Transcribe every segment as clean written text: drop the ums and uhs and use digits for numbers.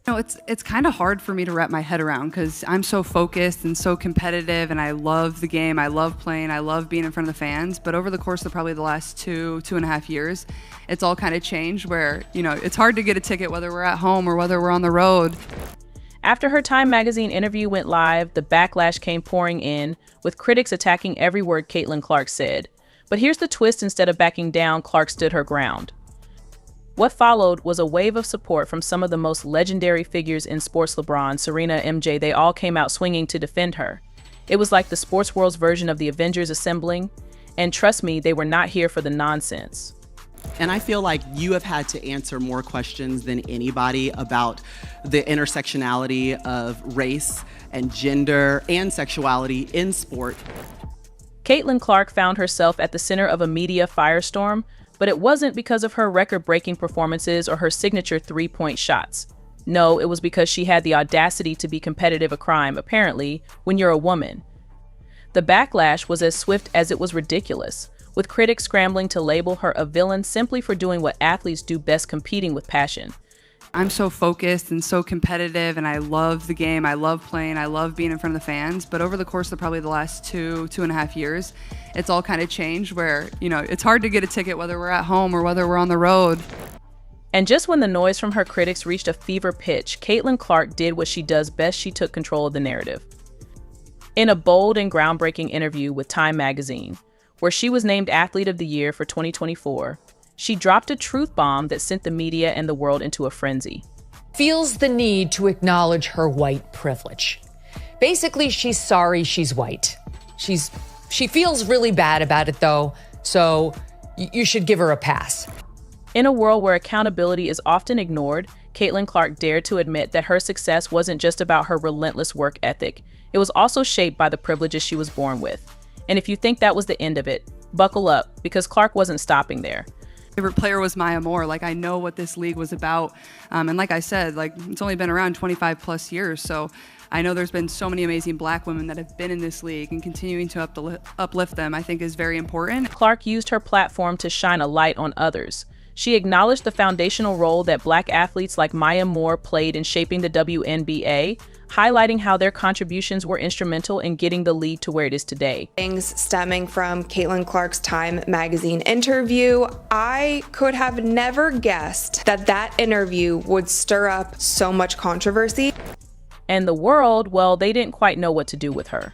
No, it's kind of hard for me to wrap my head around because I'm so focused and so competitive, and I love the game. I love playing. I love being in front of the fans. But over the course of probably the last 2.5 years, it's all kind of changed where, it's hard to get a ticket whether we're at home or whether we're on the road. After her Time magazine interview went live, the backlash came pouring in, with critics attacking every word Caitlin Clark said. But here's the twist: instead of backing down, Clark stood her ground. What followed was a wave of support from some of the most legendary figures in sports: LeBron, Serena, MJ. They all came out swinging to defend her. It was like the sports world's version of the Avengers assembling, and trust me, they were not here for the nonsense. And I feel like you have had to answer more questions than anybody about the intersectionality of race and gender and sexuality in sport. Caitlin Clark found herself at the center of a media firestorm, but it wasn't because of her record-breaking performances or her signature three-point shots. No, it was because she had the audacity to be competitive, a crime, apparently, when you're a woman. The backlash was as swift as it was ridiculous, with critics scrambling to label her a villain simply for doing what athletes do best: competing with passion. I'm so focused and so competitive, and I love the game. I love playing. I love being in front of the fans. But over the course of probably the last 2.5 years, it's all kind of changed where, it's hard to get a ticket whether we're at home or whether we're on the road. And just when the noise from her critics reached a fever pitch, Caitlin Clark did what she does best: she took control of the narrative. In a bold and groundbreaking interview with Time magazine, where she was named Athlete of the Year for 2024, she dropped a truth bomb that sent the media and the world into a frenzy. Feels the need to acknowledge her white privilege. Basically, she's sorry she's white. She feels really bad about it, though, so you should give her a pass. In a world where accountability is often ignored, Caitlin Clark dared to admit that her success wasn't just about her relentless work ethic. It was also shaped by the privileges she was born with. And if you think that was the end of it, buckle up, because Clark wasn't stopping there. Favorite player was Maya Moore. I know what this league was about. And like I said, it's only been around 25 plus years. So I know there's been so many amazing Black women that have been in this league, and continuing to uplift them, I think, is very important. Clark used her platform to shine a light on others. She acknowledged the foundational role that Black athletes like Maya Moore played in shaping the WNBA, highlighting how their contributions were instrumental in getting the league to where it is today. Things stemming from Caitlin Clark's Time magazine interview, I could have never guessed that interview would stir up so much controversy. And the world, well, they didn't quite know what to do with her.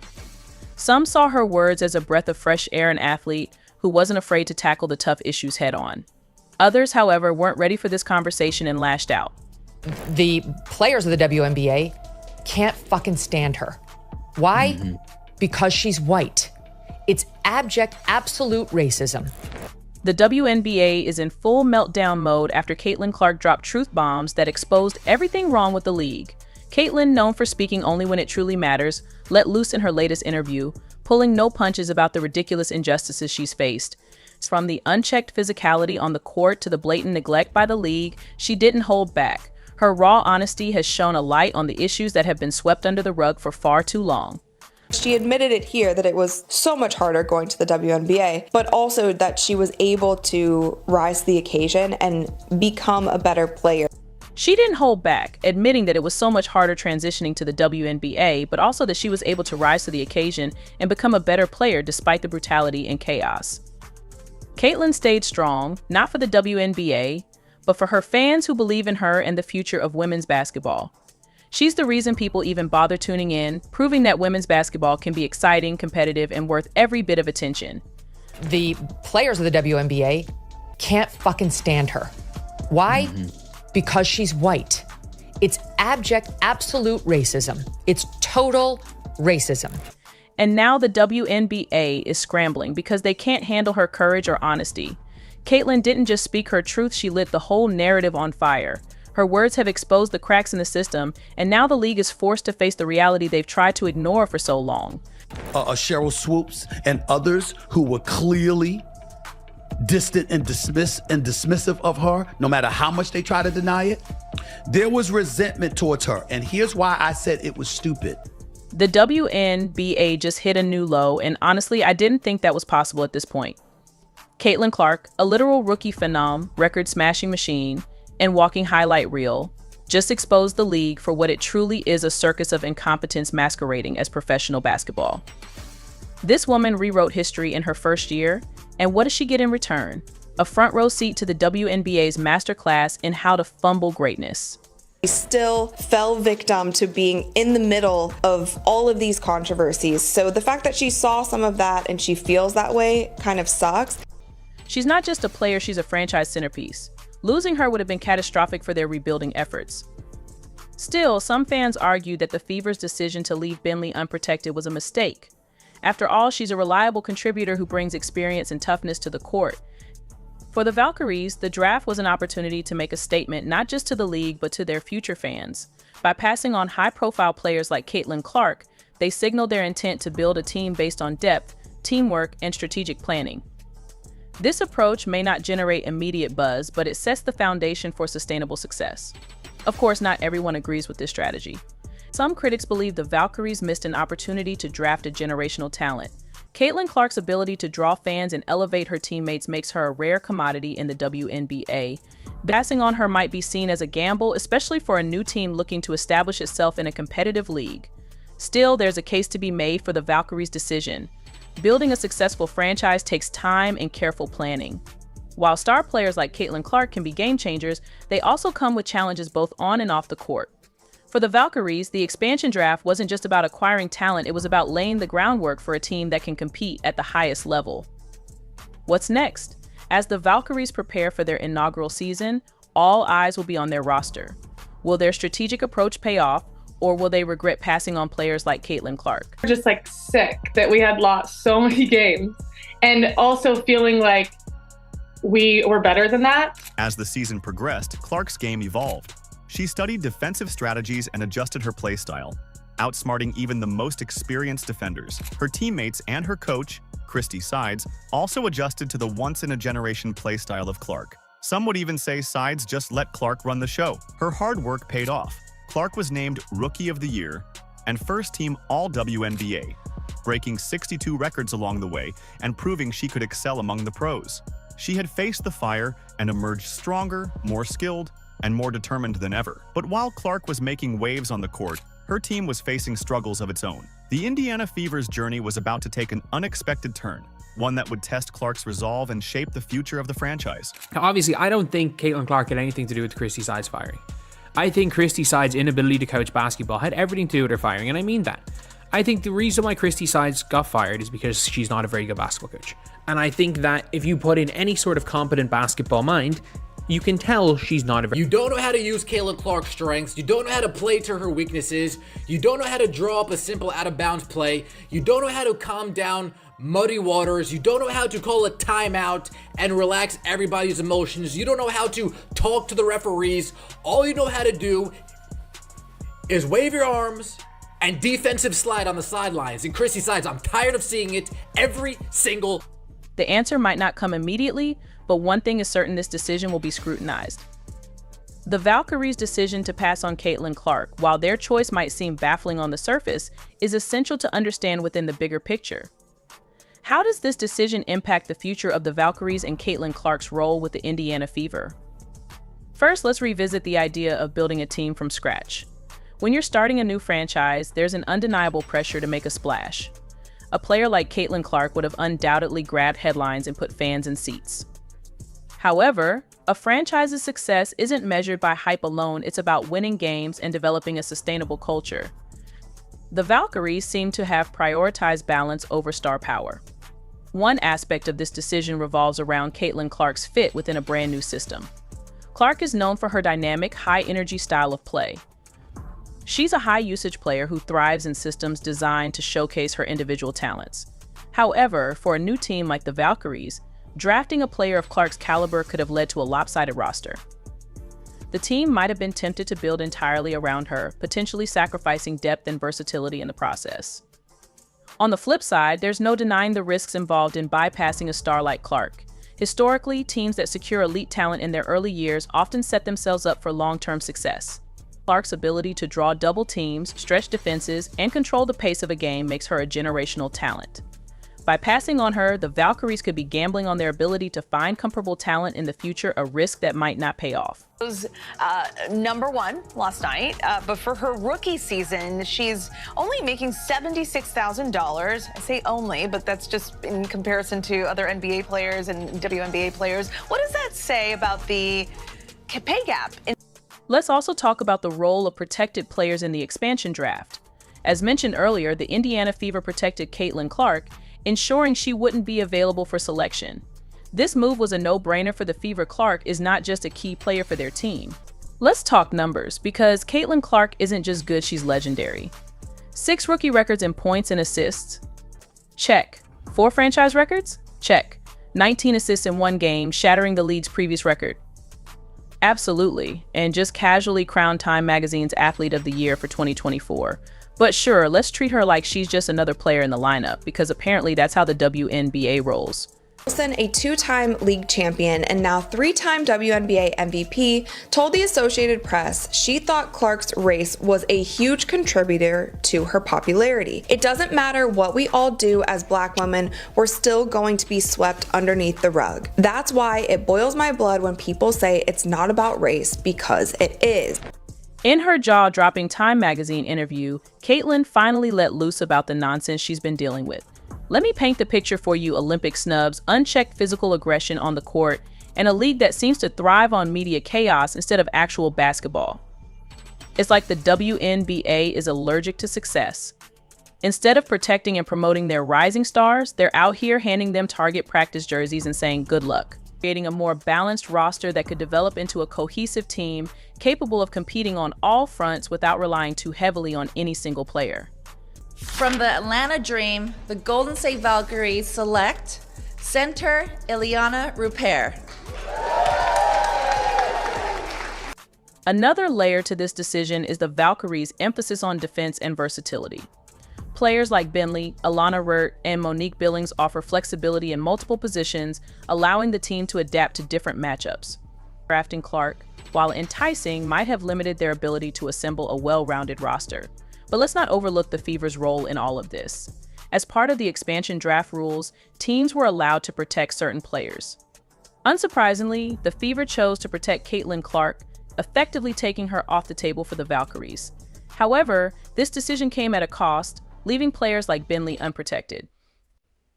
Some saw her words as a breath of fresh air, an athlete who wasn't afraid to tackle the tough issues head on. Others, however, weren't ready for this conversation and lashed out. The players of the WNBA can't fucking stand her. Why? Because she's white. It's abject, absolute racism. The WNBA is in full meltdown mode after Caitlin Clark dropped truth bombs that exposed everything wrong with the league. Caitlin, known for speaking only when it truly matters, let loose in her latest interview, pulling no punches about the ridiculous injustices she's faced. From the unchecked physicality on the court to the blatant neglect by the league, she didn't hold back. Her raw honesty has shone a light on the issues that have been swept under the rug for far too long. She admitted it here that it was so much harder going to the WNBA, but also that she was able to rise to the occasion and become a better player. She didn't hold back, admitting that it was so much harder transitioning to the WNBA, but also that she was able to rise to the occasion and become a better player despite the brutality and chaos. Caitlin stayed strong, not for the WNBA, but for her fans who believe in her and the future of women's basketball. She's the reason people even bother tuning in, proving that women's basketball can be exciting, competitive, and worth every bit of attention. The players of the WNBA can't fucking stand her. Why? Because she's white. It's abject, absolute racism. It's total racism. And now the WNBA is scrambling because they can't handle her courage or honesty. Caitlin didn't just speak her truth, she lit the whole narrative on fire. Her words have exposed the cracks in the system, and now the league is forced to face the reality they've tried to ignore for so long. Cheryl Swoops and others who were clearly distant and dismissive of her, no matter how much they try to deny it, there was resentment towards her. And here's why I said it was stupid. The WNBA just hit a new low, and honestly, I didn't think that was possible at this point. Caitlin Clark, a literal rookie phenom, record-smashing machine, and walking highlight reel, just exposed the league for what it truly is, a circus of incompetence masquerading as professional basketball. This woman rewrote history in her first year, and what does she get in return? A front row seat to the WNBA's masterclass in how to fumble greatness. She still fell victim to being in the middle of all of these controversies. So the fact that she saw some of that and she feels that way kind of sucks. She's not just a player, she's a franchise centerpiece. Losing her would have been catastrophic for their rebuilding efforts. Still, some fans argue that the Fever's decision to leave Bentley unprotected was a mistake. After all, she's a reliable contributor who brings experience and toughness to the court. For the Valkyries, the draft was an opportunity to make a statement not just to the league, but to their future fans. By passing on high-profile players like Caitlin Clark, they signaled their intent to build a team based on depth, teamwork, and strategic planning. This approach may not generate immediate buzz, but it sets the foundation for sustainable success. Of course, not everyone agrees with this strategy. Some critics believe the Valkyries missed an opportunity to draft a generational talent. Caitlin Clark's ability to draw fans and elevate her teammates makes her a rare commodity in the WNBA. Passing on her might be seen as a gamble, especially for a new team looking to establish itself in a competitive league. Still, there's a case to be made for the Valkyries' decision. Building a successful franchise takes time and careful planning. While star players like Caitlin Clark can be game changers, they also come with challenges both on and off the court. For the Valkyries, the expansion draft wasn't just about acquiring talent, it was about laying the groundwork for a team that can compete at the highest level. What's next? As the Valkyries prepare for their inaugural season, all eyes will be on their roster. Will their strategic approach pay off, or will they regret passing on players like Caitlin Clark? Just sick that we had lost so many games, and also feeling like we were better than that. As the season progressed, Clark's game evolved. She studied defensive strategies and adjusted her play style, outsmarting even the most experienced defenders. Her teammates and her coach, Christy Sides, also adjusted to the once-in-a-generation play style of Clark. Some would even say Sides just let Clark run the show. Her hard work paid off. Clark was named Rookie of the Year and first-team All-WNBA, breaking 62 records along the way and proving she could excel among the pros. She had faced the fire and emerged stronger, more skilled, and more determined than ever. But while Clark was making waves on the court, her team was facing struggles of its own. The Indiana Fever's journey was about to take an unexpected turn, one that would test Clark's resolve and shape the future of the franchise. Now, obviously, I don't think Caitlin Clark had anything to do with Christy Sides' firing. I think Christy Sides' inability to coach basketball had everything to do with her firing, and I mean that. I think the reason why Christy Sides got fired is because she's not a very good basketball coach. And I think that if you put in any sort of competent basketball mind, you can tell she's not a very... You don't know how to use Caitlin Clark's strengths. You don't know how to play to her weaknesses. You don't know how to draw up a simple out-of-bounds play. You don't know how to calm down muddy waters. You don't know how to call a timeout and relax everybody's emotions. You don't know how to talk to the referees. All you know how to do is wave your arms and defensive slide on the sidelines. And Christy Sides, I'm tired of seeing it every single... The answer might not come immediately, but one thing is certain: this decision will be scrutinized. The Valkyries' decision to pass on Caitlin Clark, while their choice might seem baffling on the surface, is essential to understand within the bigger picture. How does this decision impact the future of the Valkyries and Caitlin Clark's role with the Indiana Fever? First, let's revisit the idea of building a team from scratch. When you're starting a new franchise, there's an undeniable pressure to make a splash. A player like Caitlin Clark would have undoubtedly grabbed headlines and put fans in seats. However, a franchise's success isn't measured by hype alone, it's about winning games and developing a sustainable culture. The Valkyries seem to have prioritized balance over star power. One aspect of this decision revolves around Caitlin Clark's fit within a brand new system. Clark is known for her dynamic, high-energy style of play. She's a high-usage player who thrives in systems designed to showcase her individual talents. However, for a new team like the Valkyries, drafting a player of Clark's caliber could have led to a lopsided roster. The team might have been tempted to build entirely around her, potentially sacrificing depth and versatility in the process. On the flip side, there's no denying the risks involved in bypassing a star like Clark. Historically, teams that secure elite talent in their early years often set themselves up for long-term success. Clark's ability to draw double teams, stretch defenses, and control the pace of a game makes her a generational talent. By passing on her, the Valkyries could be gambling on their ability to find comparable talent in the future, a risk that might not pay off. Was number one last night, but for her rookie season, she's only making $76,000. I say only, but that's just in comparison to other NBA players and WNBA players. What does that say about the pay gap? Let's also talk about the role of protected players in the expansion draft. As mentioned earlier, the Indiana Fever protected Caitlin Clark, ensuring she wouldn't be available for selection. This move was a no-brainer for the Fever. Clark is not just a key player for their team. Let's talk numbers, because Caitlin Clark isn't just good, she's legendary. 6 rookie records in points and assists? Check. 4 franchise records? Check. 19 assists in 1 game, shattering the league's previous record. Absolutely, and just casually crowned Time Magazine's Athlete of the Year for 2024. But sure, let's treat her like she's just another player in the lineup, because apparently that's how the WNBA rolls. Wilson, a 2-time league champion and now 3-time WNBA MVP, told the Associated Press she thought Clark's race was a huge contributor to her popularity. It doesn't matter what we all do as Black women, we're still going to be swept underneath the rug. That's why it boils my blood when people say it's not about race, because it is. In her jaw-dropping Time Magazine interview, Caitlin finally let loose about the nonsense she's been dealing with. Let me paint the picture for you: Olympic snubs, unchecked physical aggression on the court, and a league that seems to thrive on media chaos instead of actual basketball. It's like the WNBA is allergic to success. Instead of protecting and promoting their rising stars, they're out here handing them Target practice jerseys and saying good luck. Creating a more balanced roster that could develop into a cohesive team capable of competing on all fronts without relying too heavily on any single player. From the Atlanta Dream, the Golden State Valkyries select center Ileana Rupert. Another layer to this decision is the Valkyries' emphasis on defense and versatility. Players like Bentley, Alana Rurt, and Monique Billings offer flexibility in multiple positions, allowing the team to adapt to different matchups. Drafting Clark, while enticing, might have limited their ability to assemble a well-rounded roster. But let's not overlook the Fever's role in all of this. As part of the expansion draft rules, teams were allowed to protect certain players. Unsurprisingly, the Fever chose to protect Caitlin Clark, effectively taking her off the table for the Valkyries. However, this decision came at a cost, leaving players like Bentley unprotected.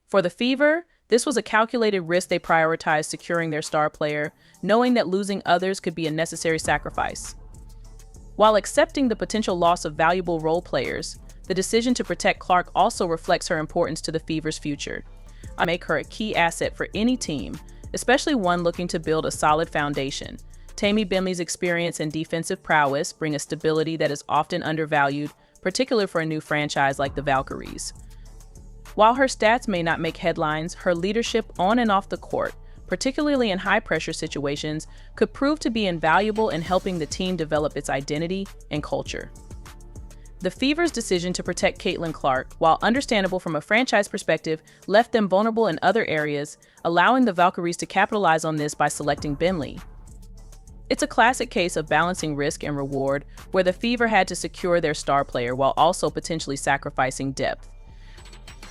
For the Fever, this was a calculated risk. They prioritized securing their star player, knowing that losing others could be a necessary sacrifice. While accepting the potential loss of valuable role players, the decision to protect Clark also reflects her importance to the Fever's future. I make her a key asset for any team, especially one looking to build a solid foundation. Tammy Bentley's experience and defensive prowess bring a stability that is often undervalued, particularly for a new franchise like the Valkyries. While her stats may not make headlines, her leadership on and off the court, particularly in high-pressure situations, could prove to be invaluable in helping the team develop its identity and culture. The Fever's decision to protect Caitlin Clark, while understandable from a franchise perspective, left them vulnerable in other areas, allowing the Valkyries to capitalize on this by selecting Bentley. It's a classic case of balancing risk and reward, where the Fever had to secure their star player while also potentially sacrificing depth.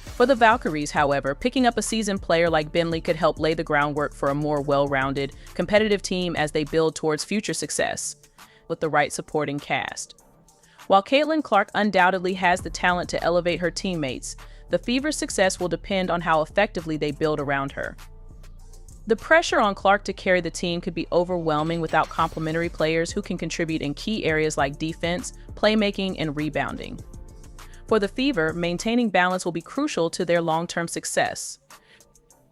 For the Valkyries, however, picking up a seasoned player like Bentley could help lay the groundwork for a more well-rounded, competitive team as they build towards future success, with the right supporting cast. While Caitlin Clark undoubtedly has the talent to elevate her teammates, the Fever's success will depend on how effectively they build around her. The pressure on Clark to carry the team could be overwhelming without complementary players who can contribute in key areas like defense, playmaking, and rebounding. For the Fever, maintaining balance will be crucial to their long-term success.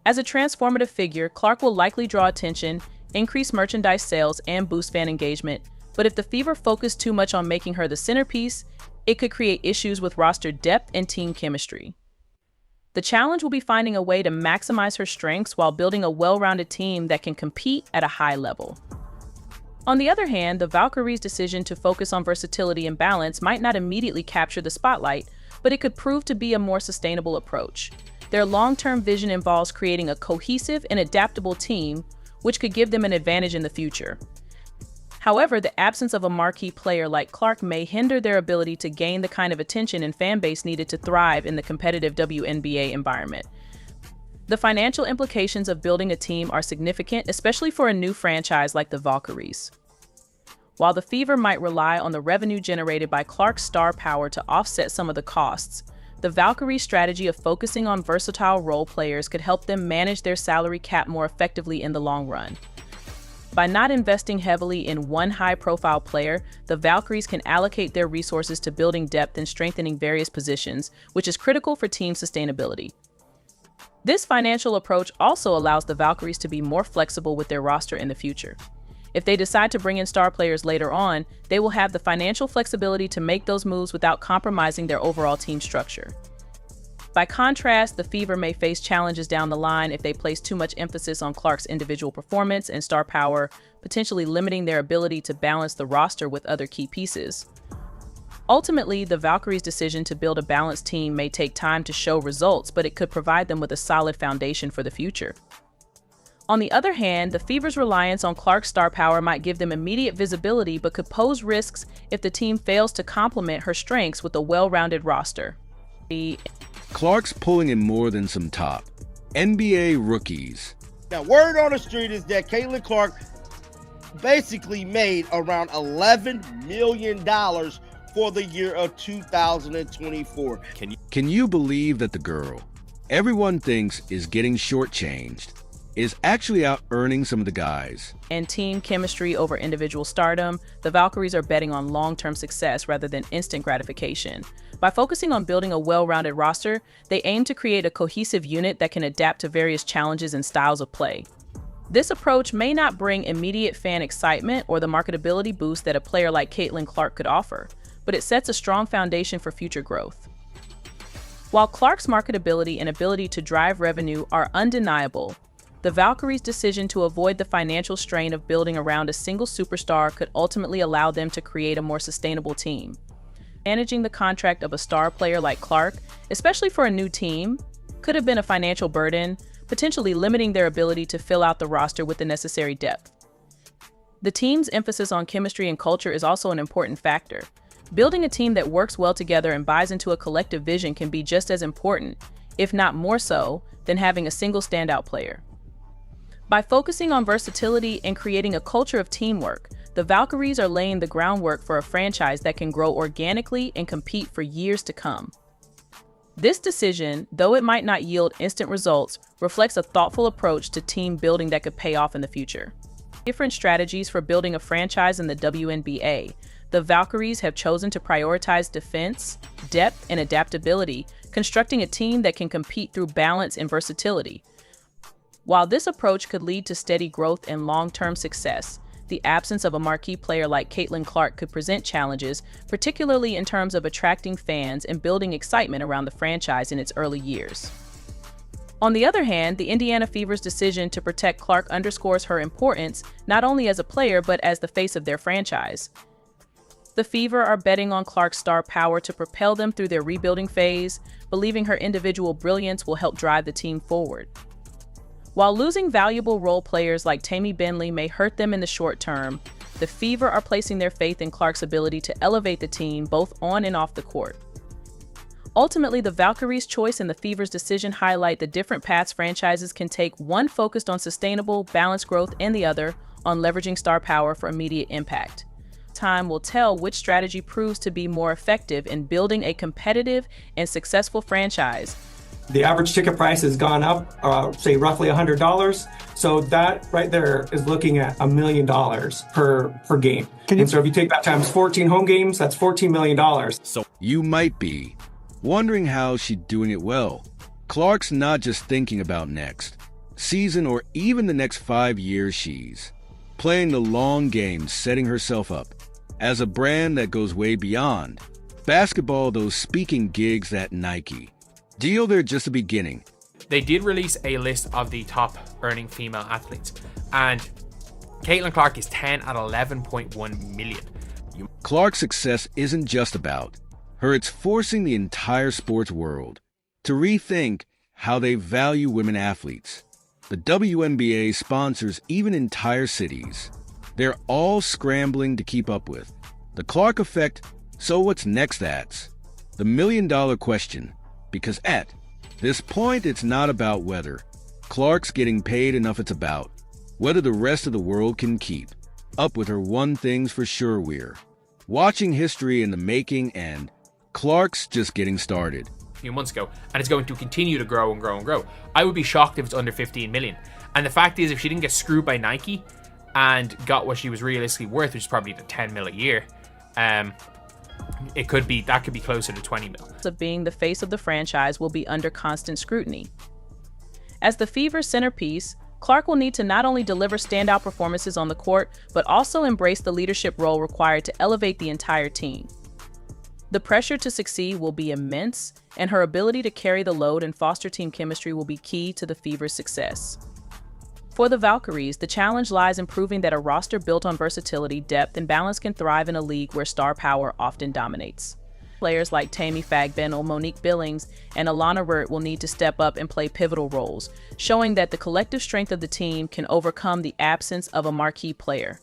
As a transformative figure, Clark will likely draw attention, increase merchandise sales, and boost fan engagement, but if the Fever focus too much on making her the centerpiece, it could create issues with roster depth and team chemistry. The challenge will be finding a way to maximize her strengths while building a well-rounded team that can compete at a high level. On the other hand, the Valkyries' decision to focus on versatility and balance might not immediately capture the spotlight, but it could prove to be a more sustainable approach. Their long-term vision involves creating a cohesive and adaptable team, which could give them an advantage in the future. However, the absence of a marquee player like Clark may hinder their ability to gain the kind of attention and fan base needed to thrive in the competitive WNBA environment. The financial implications of building a team are significant, especially for a new franchise like the Valkyries. While the Fever might rely on the revenue generated by Clark's star power to offset some of the costs, the Valkyries' strategy of focusing on versatile role players could help them manage their salary cap more effectively in the long run. By not investing heavily in one high-profile player, the Valkyries can allocate their resources to building depth and strengthening various positions, which is critical for team sustainability. This financial approach also allows the Valkyries to be more flexible with their roster in the future. If they decide to bring in star players later on, they will have the financial flexibility to make those moves without compromising their overall team structure. By contrast, the Fever may face challenges down the line if they place too much emphasis on Clark's individual performance and star power, potentially limiting their ability to balance the roster with other key pieces. Ultimately, the Valkyries' decision to build a balanced team may take time to show results, but it could provide them with a solid foundation for the future. On the other hand, the Fever's reliance on Clark's star power might give them immediate visibility, but could pose risks if the team fails to complement her strengths with a well-rounded roster. Clark's pulling in more than some top NBA rookies. Now, word on the street is that Caitlin Clark basically made around $11 million for the year of 2024. Can you believe that the girl everyone thinks is getting shortchanged is actually out earning some of the guys? And team chemistry over individual stardom, the Valkyries are betting on long-term success rather than instant gratification. By focusing on building a well-rounded roster, they aim to create a cohesive unit that can adapt to various challenges and styles of play. This approach may not bring immediate fan excitement or the marketability boost that a player like Caitlin Clark could offer, but it sets a strong foundation for future growth. While Clark's marketability and ability to drive revenue are undeniable, the Valkyries' decision to avoid the financial strain of building around a single superstar could ultimately allow them to create a more sustainable team. Managing the contract of a star player like Clark, especially for a new team, could have been a financial burden, potentially limiting their ability to fill out the roster with the necessary depth. The team's emphasis on chemistry and culture is also an important factor. Building a team that works well together and buys into a collective vision can be just as important, if not more so, than having a single standout player. By focusing on versatility and creating a culture of teamwork, the Valkyries are laying the groundwork for a franchise that can grow organically and compete for years to come. This decision, though it might not yield instant results, reflects a thoughtful approach to team building that could pay off in the future. Different strategies for building a franchise in the WNBA. The Valkyries have chosen to prioritize defense, depth, and adaptability, constructing a team that can compete through balance and versatility. While this approach could lead to steady growth and long-term success, the absence of a marquee player like Caitlin Clark could present challenges, particularly in terms of attracting fans and building excitement around the franchise in its early years. On the other hand, the Indiana Fever's decision to protect Clark underscores her importance not only as a player but as the face of their franchise. The Fever are betting on Clark's star power to propel them through their rebuilding phase, believing her individual brilliance will help drive the team forward. While losing valuable role players like Tammy Bentley may hurt them in the short term, the Fever are placing their faith in Clark's ability to elevate the team both on and off the court. Ultimately, the Valkyries' choice and the Fever's decision highlight the different paths franchises can take, one focused on sustainable, balanced growth and the other on leveraging star power for immediate impact. Time will tell which strategy proves to be more effective in building a competitive and successful franchise. The average ticket price has gone up, say roughly $100. So that right there is looking at $1 million per game. And so if you take that times 14 home games, that's $14 million. So you might be wondering how she's doing it well. Clark's not just thinking about next season or even the next 5 years. She's playing the long game, setting herself up as a brand that goes way beyond basketball, those speaking gigs at Nike. Deal, they're just the beginning. They did release a list of the top earning female athletes, and Caitlin Clark is 10 at 11.1 million. Clark's success isn't just about her, it's forcing the entire sports world to rethink how they value women athletes. The WNBA sponsors even entire cities. They're all scrambling to keep up with the Clark effect. So what's next? That's the $1 million question. Because at this point, it's not about whether Clark's getting paid enough it's about. Whether the rest of the world can keep up with her, one thing's for sure, we're watching history in the making, and Clark's just getting started. A few months ago, and it's going to continue to grow and grow and grow. I would be shocked if it's under 15 million. And the fact is, if she didn't get screwed by Nike and got what she was realistically worth, which is probably the 10 mil a year, that could be closer to 20 mil. Of being the face of the franchise will be under constant scrutiny. As the Fever's centerpiece, Clark will need to not only deliver standout performances on the court, but also embrace the leadership role required to elevate the entire team. The pressure to succeed will be immense, and her ability to carry the load and foster team chemistry will be key to the Fever's success. For the Valkyries, the challenge lies in proving that a roster built on versatility, depth, and balance can thrive in a league where star power often dominates. Players like Tammy Fagbennell, Monique Billings, and Alana Wirt will need to step up and play pivotal roles, showing that the collective strength of the team can overcome the absence of a marquee player.